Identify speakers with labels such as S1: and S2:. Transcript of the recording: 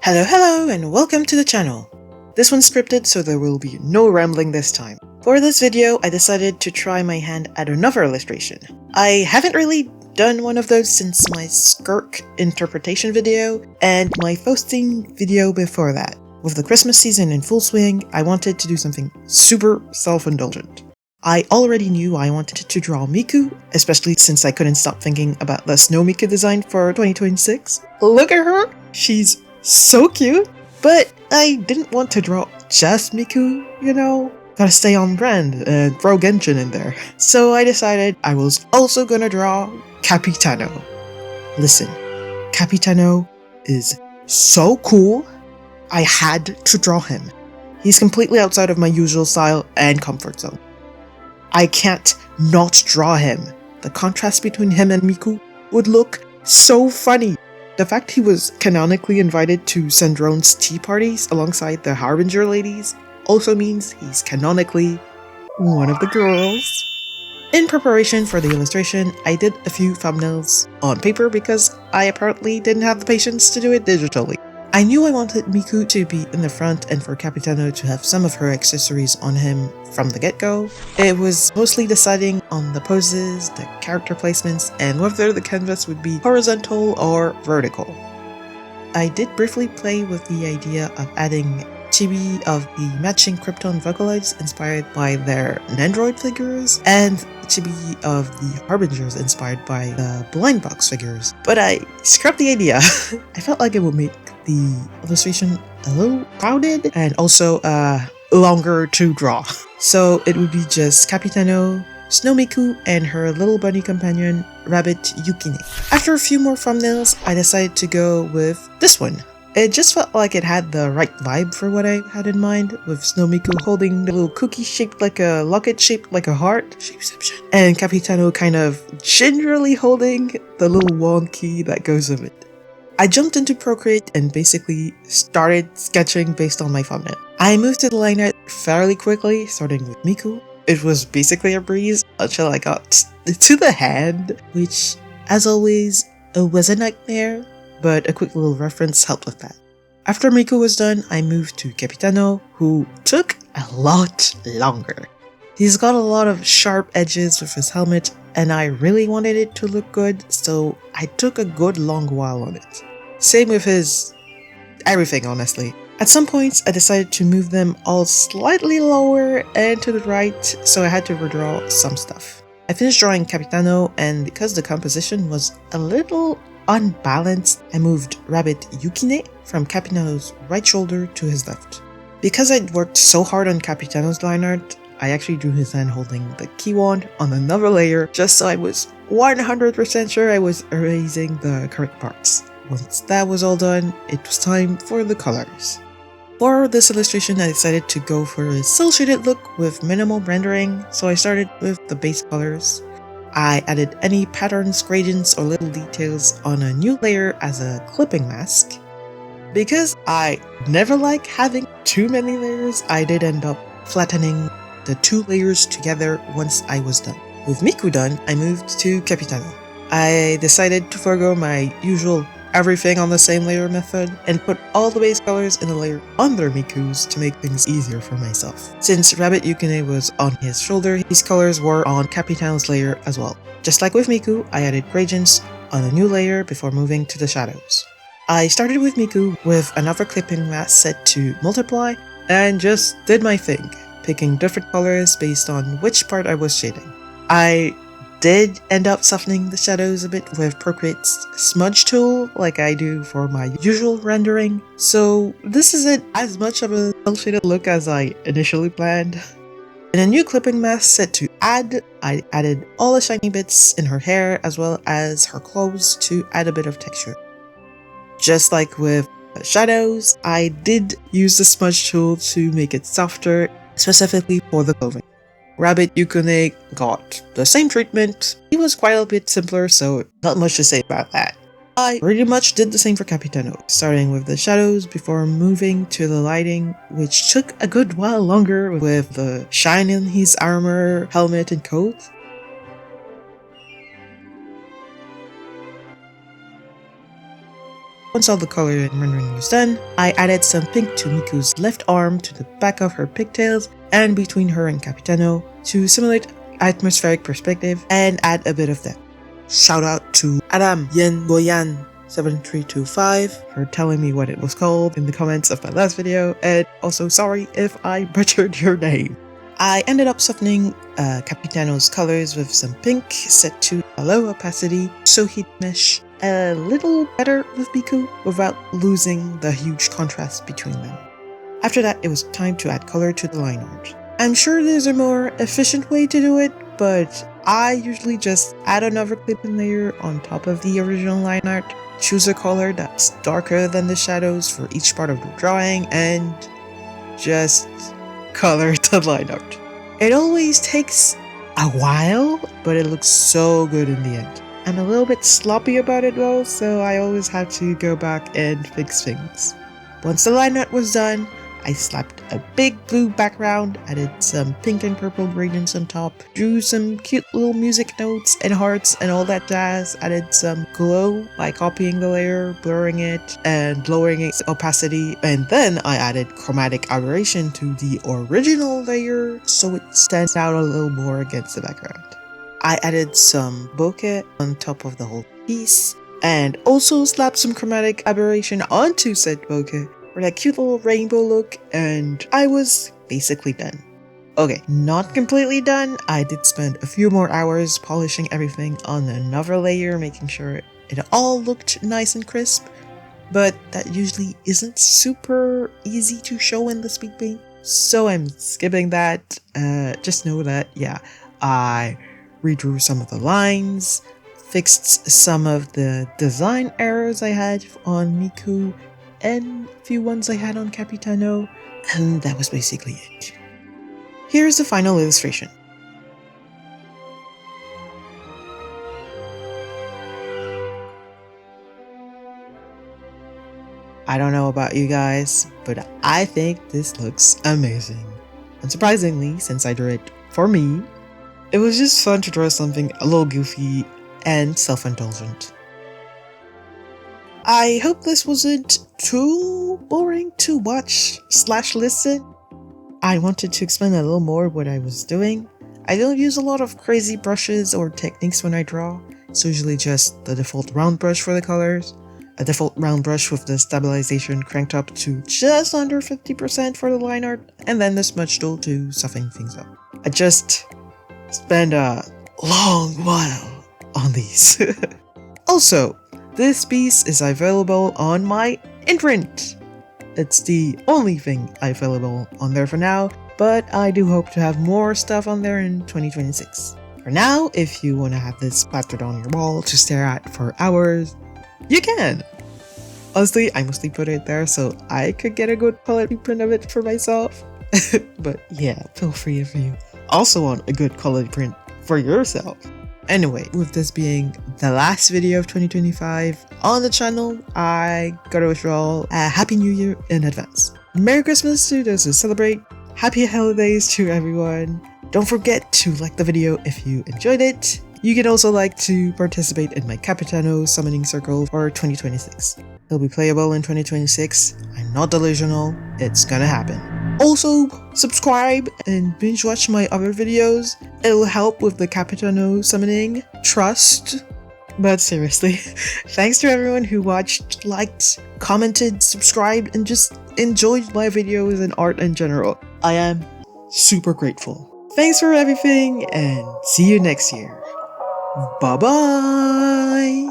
S1: Hello and welcome to the channel. This one's scripted so there will be no rambling this time. For this video, I decided to try my hand at another illustration. I haven't really done one of those since my Skirk interpretation video and my Faustine video before that. With the Christmas season in full swing, I wanted to do something super self-indulgent. I already knew I wanted to draw Miku, especially since I couldn't stop thinking about the Snow Miku design for 2026. Look at her! She's so cute! But I didn't want to draw just Miku, you know? Gotta stay on brand and throw Genshin in there. So I decided I was also gonna draw Capitano. Listen, Capitano is so cool, I had to draw him. He's completely outside of my usual style and comfort zone. I can't not draw him. The contrast between him and Miku would look so funny. The fact he was canonically invited to Sandrone's tea parties alongside the Harbinger ladies also means he's canonically one of the girls. In preparation for the illustration, I did a few thumbnails on paper because I apparently didn't have the patience to do it digitally. I knew I wanted Miku to be in the front and for Capitano to have some of her accessories on him from the get-go. It was mostly deciding on the poses, the character placements, and whether the canvas would be horizontal or vertical. I did briefly play with the idea of adding chibi of the matching Krypton Vocaloids inspired by their Nandroid figures, and chibi of the Harbingers inspired by the Blind Box figures. But I scrapped the idea. I felt like it would make the illustration a little crowded and also longer to draw. So it would be just Capitano, Snow Miku, and her little bunny companion, Rabbit Yukine. After a few more thumbnails, I decided to go with this one. It just felt like it had the right vibe for what I had in mind, with Snow Miku holding the little cookie shaped like a locket shaped like a heart, shapeception, and Capitano kind of gingerly holding the little wand key that goes with it. I jumped into Procreate and basically started sketching based on my thumbnail. I moved to the line art fairly quickly, starting with Miku. It was basically a breeze until I got to the hand, which, as always, was a nightmare, but a quick little reference helped with that. After Miku was done, I moved to Capitano, who took a lot longer. He's got a lot of sharp edges with his helmet, and I really wanted it to look good, so I took a good long while on it. Same with his everything, honestly. At some points, I decided to move them all slightly lower and to the right, so I had to redraw some stuff. I finished drawing Capitano, and because the composition was a little unbalanced, I moved Rabbit Yukine from Capitano's right shoulder to his left. Because I'd worked so hard on Capitano's line art, I actually drew his hand holding the key wand on another layer just so I was 100% sure I was erasing the correct parts. Once that was all done, it was time for the colors. For this illustration, I decided to go for a cel-shaded look with minimal rendering, so I started with the base colors. I added any patterns, gradients, or little details on a new layer as a clipping mask. Because I never like having too many layers, I did end up flattening the two layers together once I was done. With Miku done, I moved to Capitano. I decided to forego my usual everything on the same layer method and put all the base colors in a layer under Miku's to make things easier for myself. Since Rabbit Yukine was on his shoulder, his colors were on Capitano's layer as well. Just like with Miku, I added gradients on a new layer before moving to the shadows. I started with Miku with another clipping mask set to multiply and just did my thing, picking different colors based on which part I was shading. I did end up softening the shadows a bit with Procreate's smudge tool like I do for my usual rendering, so this isn't as much of a cel-shaded look as I initially planned. In a new clipping mask set to add, I added all the shiny bits in her hair as well as her clothes to add a bit of texture. Just like with shadows, I did use the smudge tool to make it softer, specifically for the clothing. Rabbit Yukine got the same treatment. He was quite a bit simpler, so not much to say about that. I pretty much did the same for Capitano, starting with the shadows before moving to the lighting, which took a good while longer with the shine in his armor, helmet, and coat. Once all the color and rendering was done, I added some pink to Miku's left arm, to the back of her pigtails, and between her and Capitano to simulate atmospheric perspective and add a bit of depth. Shout out to Adam Yen Boyan 7325 for telling me what it was called in the comments of my last video, and also sorry if I butchered your name. I ended up softening Capitano's colors with some pink set to a low opacity so he'd mesh a little better with Miku without losing the huge contrast between them. After that, it was time to add color to the line art. I'm sure there's a more efficient way to do it, but I usually just add another clipping layer on top of the original line art, choose a color that's darker than the shadows for each part of the drawing, and just color the line art. It always takes a while, but it looks so good in the end. I'm a little bit sloppy about it though, so I always have to go back and fix things. Once the line art was done, I slapped a big blue background, added some pink and purple gradients on top, drew some cute little music notes and hearts and all that jazz, added some glow by copying the layer, blurring it, and lowering its opacity, and then I added chromatic aberration to the original layer so it stands out a little more against the background. I added some bokeh on top of the whole piece, and also slapped some chromatic aberration onto said bokeh for that cute little rainbow look, and I was basically done. Okay, not completely done. I did spend a few more hours polishing everything on another layer, making sure it all looked nice and crisp, but that usually isn't super easy to show in the speed paint, so I'm skipping that. Just know that, yeah, I redrew some of the lines, fixed some of the design errors I had on Miku, and a few ones I had on Capitano, and that was basically it. Here's the final illustration. I don't know about you guys, but I think this looks amazing. Unsurprisingly, since I drew it for me, it was just fun to draw something a little goofy and self-indulgent. I hope this wasn't too boring to watch / listen. I wanted to explain a little more what I was doing. I don't use a lot of crazy brushes or techniques when I draw. It's usually just the default round brush for the colors, a default round brush with the stabilization cranked up to just under 50% for the line art, and then the smudge tool to soften things up. I just spent a long while on these. Also, this piece is available on my imprint. It's the only thing available on there for now, but I do hope to have more stuff on there in 2026. For now, if you want to have this plastered on your wall to stare at for hours, you can! Honestly, I mostly put it there so I could get a good quality print of it for myself. But yeah, feel free if you also want a good quality print for yourself. Anyway, with this being the last video of 2025 on the channel, I gotta wish you all a Happy New Year in advance. Merry Christmas to those who celebrate, Happy Holidays to everyone. Don't forget to like the video if you enjoyed it. You can also like to participate in my Capitano summoning circle for 2026. It'll be playable in 2026. I'm not delusional, it's gonna happen. Also, subscribe and binge watch my other videos. It'll help with the Capitano summoning. Trust. But seriously, thanks to everyone who watched, liked, commented, subscribed, and just enjoyed my videos and art in general. I am super grateful. Thanks for everything, and see you next year. Bye bye!